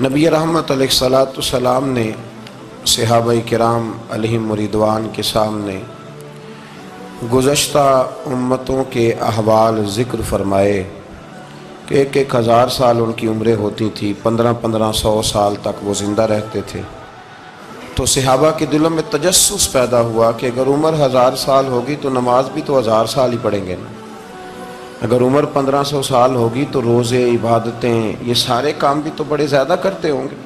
نبی رحمت علیہ الصلاۃ والسلام نے صحابہ کرام علیہم رضوان کے سامنے گزشتہ امتوں کے احوال ذکر فرمائے کہ ایک ہزار سال ان کی عمریں ہوتی تھی، 1500 سال تک وہ زندہ رہتے تھے۔ تو صحابہ کے دلوں میں تجسس پیدا ہوا کہ اگر عمر 1000 سال ہوگی تو نماز بھی تو 1000 سال ہی پڑھیں گے نا، اگر عمر 1500 سال ہوگی تو روزے، عبادتیں، یہ سارے کام بھی تو بڑے زیادہ کرتے ہوں گے۔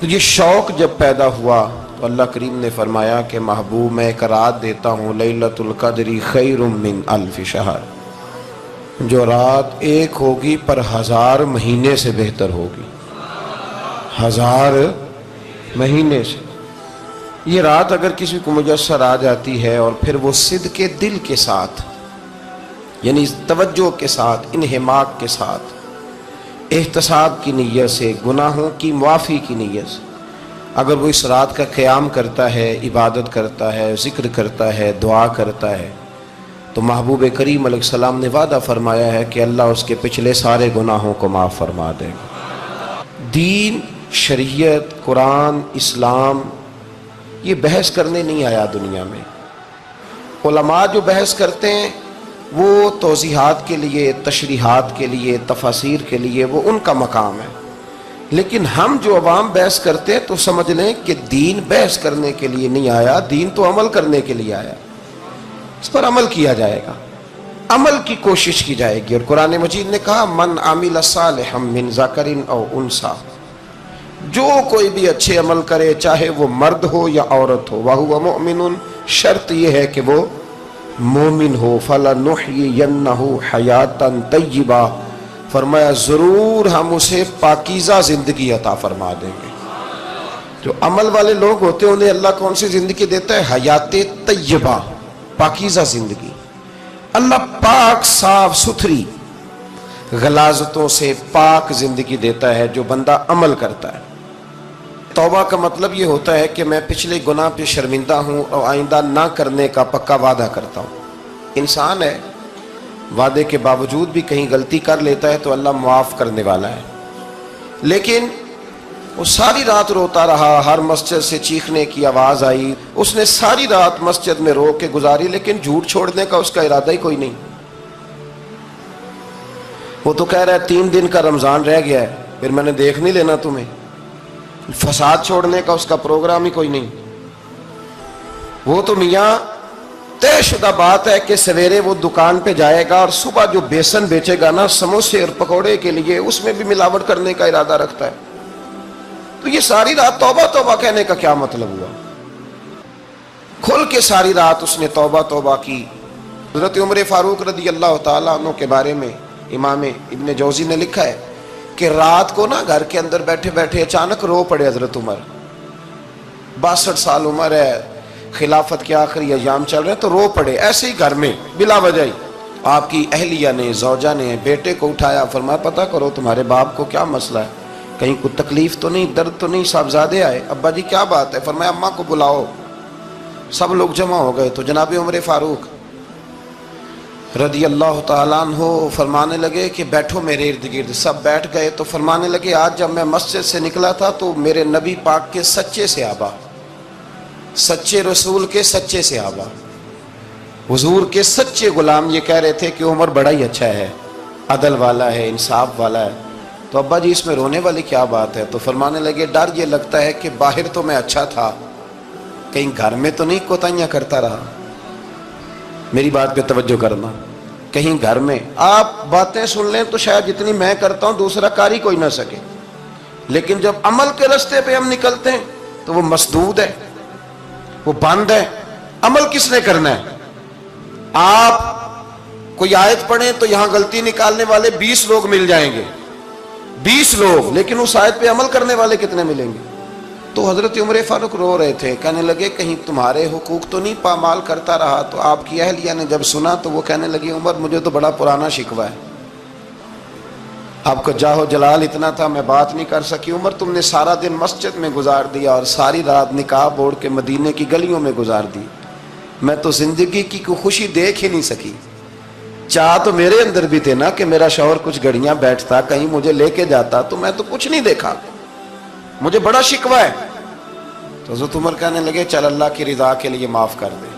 تو یہ شوق جب پیدا ہوا تو اللہ کریم نے فرمایا کہ محبوب میں ایک رات دیتا ہوں، لیلۃ القدر خیر من الف شہر، جو رات ایک ہوگی پر 1000 مہینے سے بہتر ہوگی، 1000 مہینے سے۔ یہ رات اگر کسی کو میسر آ جاتی ہے اور پھر وہ صدق دل کے ساتھ، یعنی توجہ کے ساتھ، انہماک کے ساتھ، احتساب کی نیت سے، گناہوں کی معافی کی نیت سے اگر وہ اس رات کا قیام کرتا ہے، عبادت کرتا ہے، ذکر کرتا ہے، دعا کرتا ہے، تو محبوب کریم علیہ السلام نے وعدہ فرمایا ہے کہ اللہ اس کے پچھلے سارے گناہوں کو معاف فرما دے گا۔ دین، شریعت، قرآن، اسلام یہ بحث کرنے نہیں آیا دنیا میں۔ علماء جو بحث کرتے ہیں وہ توضیحات کے لیے، تشریحات کے لیے، تفاسیر کے لیے، وہ ان کا مقام ہے، لیکن ہم جو عوام بحث کرتے ہیں تو سمجھ لیں کہ دین بحث کرنے کے لیے نہیں آیا، دین تو عمل کرنے کے لیے آیا، اس پر عمل کیا جائے گا، عمل کی کوشش کی جائے گی۔ اور قرآن مجید نے کہا من عمل صالحا من ذکر او انثی، جو کوئی بھی اچھے عمل کرے چاہے وہ مرد ہو یا عورت ہو، وَهُوَ مُؤْمِنٌ، شرط یہ ہے کہ وہ مومن ہو، فَلَنُحْيِيَنَّهُ حَيَاةً طَيِّبَةً، فرمایا ضرور ہم اسے پاکیزہ زندگی عطا فرما دیں گے۔ جو عمل والے لوگ ہوتے ہیں انہیں اللہ کون سی زندگی دیتا ہے؟ حیات طیبہ، پاکیزہ زندگی۔ اللہ پاک، صاف ستھری، غلاظتوں سے پاک زندگی دیتا ہے جو بندہ عمل کرتا ہے۔ توبہ کا مطلب یہ ہوتا ہے کہ میں پچھلے گناہ پہ شرمندہ ہوں اور آئندہ نہ کرنے کا پکا وعدہ کرتا ہوں۔ انسان ہے، وعدے کے باوجود بھی کہیں غلطی کر لیتا ہے تو اللہ معاف کرنے والا ہے، لیکن وہ ساری رات روتا رہا، ہر مسجد سے چیخنے کی آواز آئی، اس نے ساری رات مسجد میں رو کے گزاری، لیکن جھوٹ چھوڑنے کا اس کا ارادہ ہی کوئی نہیں۔ وہ تو کہہ رہا ہے 3 دن کا رمضان رہ گیا ہے، پھر میں نے دیکھ نہیں لینا تمہیں۔ فساد چھوڑنے کا اس کا پروگرام ہی کوئی نہیں۔ وہ تو میاں طے شدہ بات ہے کہ سویرے وہ دکان پہ جائے گا اور صبح جو بیسن بیچے گا نا سموسے اور پکوڑے کے لیے، اس میں بھی ملاوٹ کرنے کا ارادہ رکھتا ہے۔ تو یہ ساری رات توبہ توبہ کہنے کا کیا مطلب ہوا؟ کھل کے ساری رات اس نے توبہ توبہ کی۔ حضرت عمر فاروق رضی اللہ تعالیٰ عنہ کے بارے میں امام ابن جوزی نے لکھا ہے کہ رات کو نا گھر کے اندر بیٹھے بیٹھے اچانک رو پڑے حضرت عمر، 62 سال عمر ہے، خلافت کے آخری ایام چل رہے ہیں، تو رو پڑے ایسے ہی گھر میں بلا وجہ ہی۔ آپ کی اہلیہ نے، زوجہ نے بیٹے کو اٹھایا، فرمایا پتہ کرو تمہارے باپ کو کیا مسئلہ ہے، کہیں کوئی تکلیف تو نہیں، درد تو نہیں، صاحبزادے آئے؟ ابا جی کیا بات ہے؟ فرمایا اماں کو بلاؤ۔ سب لوگ جمع ہو گئے تو جناب عمر فاروق رضی اللہ تعالیٰ عنہ فرمانے لگے کہ بیٹھو میرے ارد گرد۔ سب بیٹھ گئے تو فرمانے لگے آج جب میں مسجد سے نکلا تھا تو میرے نبی پاک کے سچے صحابہ، سچے رسول کے سچے صحابہ، حضور کے سچے غلام یہ کہہ رہے تھے کہ عمر بڑا ہی اچھا ہے، عدل والا ہے، انصاف والا ہے۔ تو ابا جی اس میں رونے والی کیا بات ہے؟ تو فرمانے لگے ڈر یہ لگتا ہے کہ باہر تو میں اچھا تھا، کہیں گھر میں تو نہیں کوتاہیاں کرتا رہا۔ میری بات پہ توجہ کرنا، کہیں گھر میں آپ باتیں سن لیں تو شاید جتنی میں کرتا ہوں دوسرا کار ہی کوئی نہ سکے، لیکن جب عمل کے راستے پہ ہم نکلتے ہیں تو وہ مسدود ہے، وہ بند ہے۔ عمل کس نے کرنا ہے؟ آپ کوئی آیت پڑھیں تو یہاں غلطی نکالنے والے 20 لوگ مل جائیں گے، 20 لوگ، لیکن اس آیت پہ عمل کرنے والے کتنے ملیں گے؟ تو حضرت عمر فاروق رو رہے تھے، کہنے لگے کہیں تمہارے حقوق تو نہیں پامال کرتا رہا؟ تو آپ کی اہلیہ نے جب سنا تو وہ کہنے لگی عمر مجھے تو بڑا پرانا شکوہ ہے، آپ کا جاہ و جلال اتنا تھا میں بات نہیں کر سکی۔ عمر تم نے سارا دن مسجد میں گزار دیا اور ساری رات نقاب اوڑھ کے مدینے کی گلیوں میں گزار دی، میں تو زندگی کی کوئی خوشی دیکھ ہی نہیں سکی۔ چاہ تو میرے اندر بھی تھے نا کہ میرا شوہر کچھ گھڑیاں بیٹھتا, کہیں مجھے لے کے جاتا, تو میں تو کچھ نہیں دیکھا, مجھے بڑا شکوہ ہے. تو حضرت عمر کہنے لگے چل اللہ کی رضا کے لیے معاف کر دے.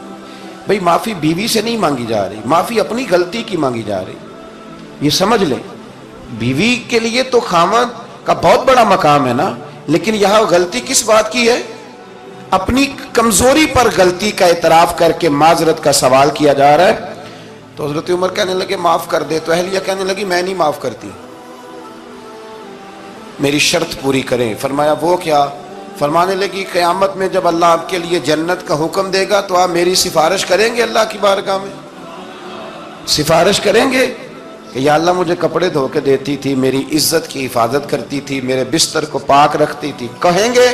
بھئی معافی بیوی سے نہیں مانگی جا رہی, معافی اپنی غلطی کی مانگی جا رہی. یہ سمجھ لیں, بیوی کے لیے تو خاوند کا بہت بڑا مقام ہے نا, لیکن یہاں غلطی کس بات کی ہے؟ اپنی کمزوری پر غلطی کا اعتراف کر کے معذرت کا سوال کیا جا رہا ہے. تو حضرت عمر کہنے لگے معاف کر دے. تو اہلیہ کہنے لگی میں نہیں معاف کرتی, میری شرط پوری کریں. فرمایا وہ کیا؟ فرمانے لگی قیامت میں جب اللہ آپ کے لیے جنت کا حکم دے گا تو آپ میری سفارش کریں گے اللہ کی بارگاہ میں؟ سفارش کریں گے کہ یا اللہ مجھے کپڑے دھو کے دیتی تھی, میری عزت کی حفاظت کرتی تھی, میرے بستر کو پاک رکھتی تھی, کہیں گے؟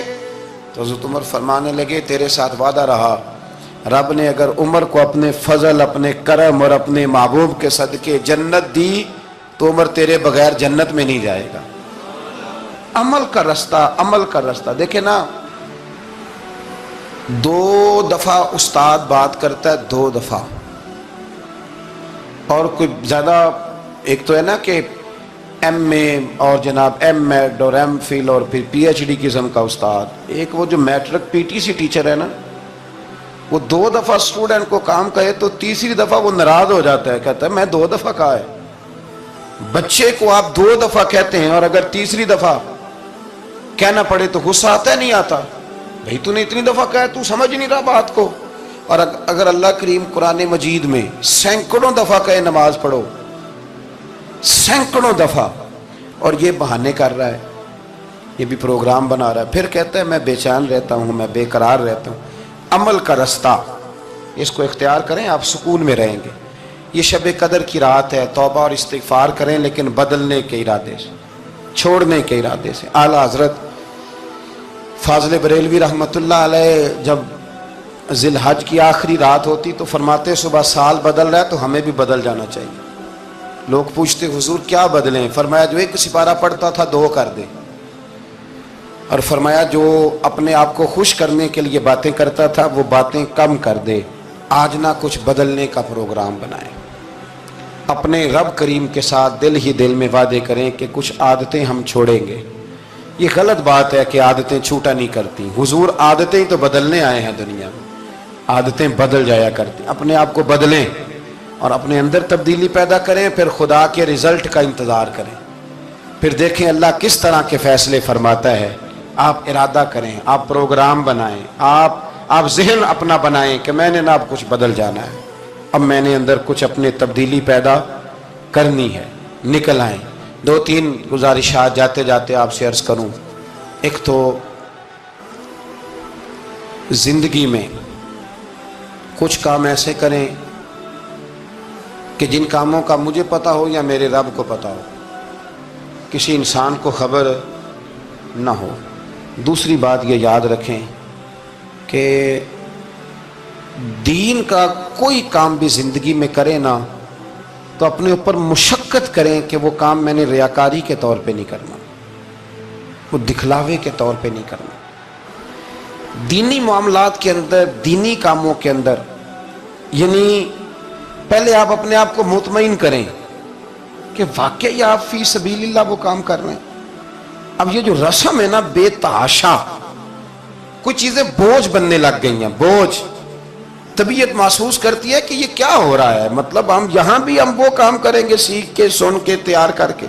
تو حضرت عمر فرمانے لگے تیرے ساتھ وعدہ رہا, رب نے اگر عمر کو اپنے فضل, اپنے کرم اور اپنے محبوب کے صدقے جنت دی تو عمر تیرے بغیر جنت میں نہیں جائے گا. عمل کا رستہ, عمل کا رستہ. دیکھیں نا, 2 دفعہ استاد بات کرتا ہے, 2 دفعہ, اور کوئی زیادہ, ایک تو ہے نا کہ ایم اے اور جناب ایم ایڈ اور ایم فل اور پھر پی ایچ ڈی قسم کا استاد. ایک وہ جو matric P T C teacher ہے نا, وہ 2 دفعہ اسٹوڈنٹ کو کام کہے تو تیسری دفعہ وہ ناراض ہو جاتا ہے, کہتا ہے میں 2 دفعہ کہا ہے. بچے کو آپ 2 دفعہ کہتے ہیں اور اگر تیسری دفعہ کہنا پڑے تو غصہ آتا ہے نہیں آتا؟ بھئی تو نے اتنی دفعہ کہا, تو سمجھ نہیں رہا بات کو. اور اگر اللہ کریم قرآن مجید میں سینکڑوں دفعہ کہے نماز پڑھو, سینکڑوں دفعہ, اور یہ بہانے کر رہا ہے, یہ بھی پروگرام بنا رہا ہے, پھر کہتا ہے میں بے چین رہتا ہوں, میں بے قرار رہتا ہوں. عمل کا رستہ اس کو اختیار کریں, آپ سکون میں رہیں گے. یہ شب قدر کی رات ہے, توبہ اور استغفار کریں, لیکن بدلنے کے ارادے سے, چھوڑنے کے ارادے سے. اعلیٰ حضرت فاضل بریلوی رحمۃ اللہ علیہ جب ذی الحج کی آخری رات ہوتی تو فرماتے صبح سال بدل رہا ہے تو ہمیں بھی بدل جانا چاہیے. لوگ پوچھتے حضور کیا بدلیں؟ فرمایا جو 1 سپارہ پڑھتا تھا 2 کر دے, اور فرمایا جو اپنے آپ کو خوش کرنے کے لیے باتیں کرتا تھا وہ باتیں کم کر دے. آج نہ کچھ بدلنے کا پروگرام بنائیں, اپنے رب کریم کے ساتھ دل ہی دل میں وعدے کریں کہ کچھ عادتیں ہم چھوڑیں گے. یہ غلط بات ہے کہ عادتیں چھوٹا نہیں کرتی. حضور عادتیں تو بدلنے آئے ہیں دنیا میں, عادتیں بدل جایا کرتی. اپنے آپ کو بدلیں اور اپنے اندر تبدیلی پیدا کریں, پھر خدا کے رزلٹ کا انتظار کریں, پھر دیکھیں اللہ کس طرح کے فیصلے فرماتا ہے. آپ ارادہ کریں, آپ پروگرام بنائیں, آپ ذہن اپنا بنائیں کہ میں نے نا اب کچھ بدل جانا ہے, اب میں نے اندر کچھ اپنے تبدیلی پیدا کرنی ہے. نکل آئیں. 2-3 گزارشات جاتے جاتے آپ سے عرض کروں. ایک تو زندگی میں کچھ کام ایسے کریں کہ جن کاموں کا مجھے پتا ہو یا میرے رب کو پتا ہو, کسی انسان کو خبر نہ ہو. دوسری بات یہ یاد رکھیں کہ دین کا کوئی کام بھی زندگی میں کریں نا تو اپنے اوپر مشقت کریں کہ وہ کام میں نے ریاکاری کے طور پہ نہیں کرنا, وہ دکھلاوے کے طور پہ نہیں کرنا. دینی معاملات کے اندر, دینی کاموں کے اندر, یعنی پہلے آپ اپنے آپ کو مطمئن کریں کہ واقعی آپ فی سبیل اللہ وہ کام کر رہے ہیں. اب یہ جو رسم ہے نا بے تحاشا, کچھ چیزیں بوجھ بننے لگ گئی ہیں, بوجھ. طبیعت محسوس کرتی ہے کہ یہ کیا ہو رہا ہے, مطلب ہم یہاں بھی ہم وہ کام کریں گے سیکھ کے, سن کے, تیار کر کے.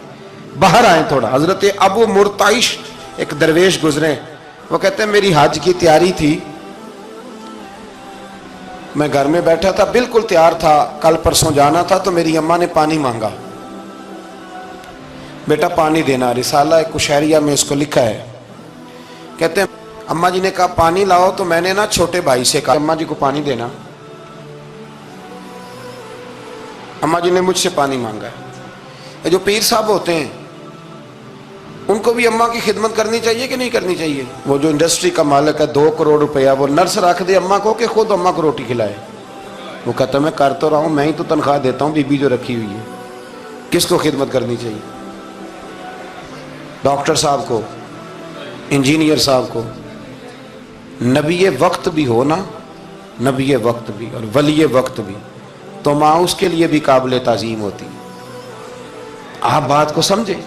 باہر آئیں تھوڑا. حضرت ابو مرتعش ایک درویش گزرے, وہ کہتے ہیں میری حج کی تیاری تھی, میں گھر میں بیٹھا تھا, بالکل تیار تھا, کل پرسوں جانا تھا, تو میری اماں نے پانی مانگا, بیٹا پانی دینا. رسالہ کشیریہ میں اس کو لکھا ہے. کہتے ہیں اماں جی نے کہا پانی لاؤ, تو میں نے نا چھوٹے بھائی سے کہا اماں جی کو پانی دینا. اماں جی نے مجھ سے پانی مانگا ہے. جو پیر صاحب ہوتے ہیں ان کو بھی اماں کی خدمت کرنی چاہیے کہ نہیں کرنی چاہیے؟ وہ جو انڈسٹری کا مالک ہے 2 کروڑ روپیہ, وہ نرس رکھ دے اماں کو کہ خود اماں کو روٹی کھلائے. وہ کہتا میں کر تو رہا ہوں, میں ہی تو تنخواہ دیتا ہوں, بی بی جو رکھی ہوئی ہے. کس کو خدمت کرنی چاہیے؟ ڈاکٹر صاحب کو, انجینئر صاحب کو. نبی وقت بھی ہو نا, نبی وقت بھی اور ولی وقت بھی, تو ماں اس کے لیے بھی قابل تعظیم ہوتی. آپ بات کو سمجھیں.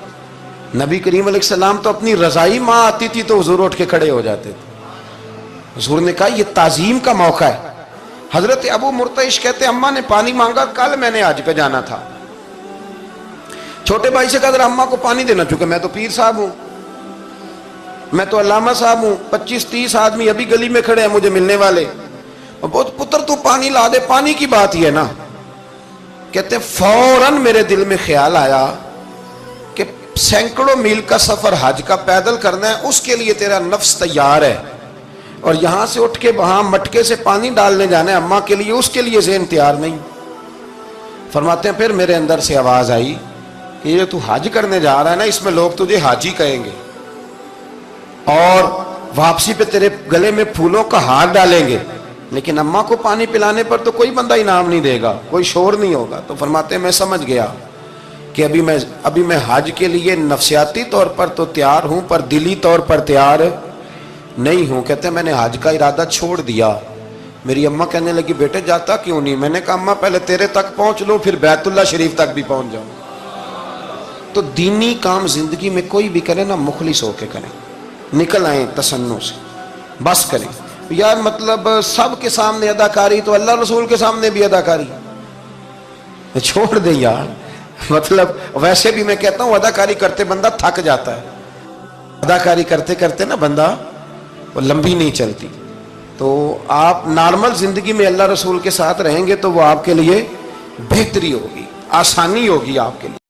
نبی کریم علیہ السلام تو اپنی رضائی ماں آتی تھی تو حضور اٹھ کے کھڑے ہو جاتے تھے. حضور نے کہا یہ تعظیم کا موقع ہے. حضرت ابو مرتعش کہتے اماں نے پانی مانگا, کل میں نے حج پہ جانا تھا. چھوٹے بھائی سے کہا ذرا اماں کو پانی دینا, چونکہ میں تو پیر صاحب ہوں, میں تو علامہ صاحب ہوں, 25-30 آدمی ابھی گلی میں کھڑے ہیں مجھے ملنے والے. بہت پتر تو پانی لا دے, پانی کی بات ہی ہے نا. کہتے فوراً میرے دل میں خیال آیا کہ سینکڑوں میل کا سفر حج کا پیدل کرنا ہے, اس کے لیے تیرا نفس تیار ہے, اور یہاں سے اٹھ کے وہاں مٹکے سے پانی ڈالنے جانا ہے اماں کے لیے, اس کے لیے ذہن تیار نہیں. فرماتے ہیں پھر میرے اندر سے آواز آئی کہ یہ تو حج کرنے جا رہا ہے نا, اس میں لوگ تجھے حاجی کہیں گے, اور واپسی پہ تیرے گلے میں پھولوں کا ہار ڈالیں گے, لیکن اماں کو پانی پلانے پر تو کوئی بندہ انعام نہیں دے گا, کوئی شور نہیں ہوگا. تو فرماتے ہیں میں سمجھ گیا کہ ابھی میں حج کے لیے نفسیاتی طور پر تو تیار ہوں, پر دلی طور پر تیار نہیں ہوں. کہتے ہیں میں نے حج کا ارادہ چھوڑ دیا. میری اماں کہنے لگی بیٹے جاتا کیوں نہیں؟ میں نے کہا اماں پہلے تیرے تک پہنچ لوں, پھر بیت اللہ شریف تک بھی پہنچ جاؤں. تو دینی کام زندگی میں کوئی بھی کرے نا, مخلص ہو کے کریں, نکل آئیں تصنع سے, بس کریں. یار مطلب سب کے سامنے اداکاری تو اللہ رسول کے سامنے بھی اداکاری چھوڑ دیں یار. مطلب ویسے بھی میں کہتا ہوں اداکاری کرتے بندہ تھک جاتا ہے, اداکاری کرتے کرتے نا بندہ وہ لمبی نہیں چلتی. تو آپ نارمل زندگی میں اللہ رسول کے ساتھ رہیں گے تو وہ آپ کے لیے بہتری ہوگی, آسانی ہوگی آپ کے لیے.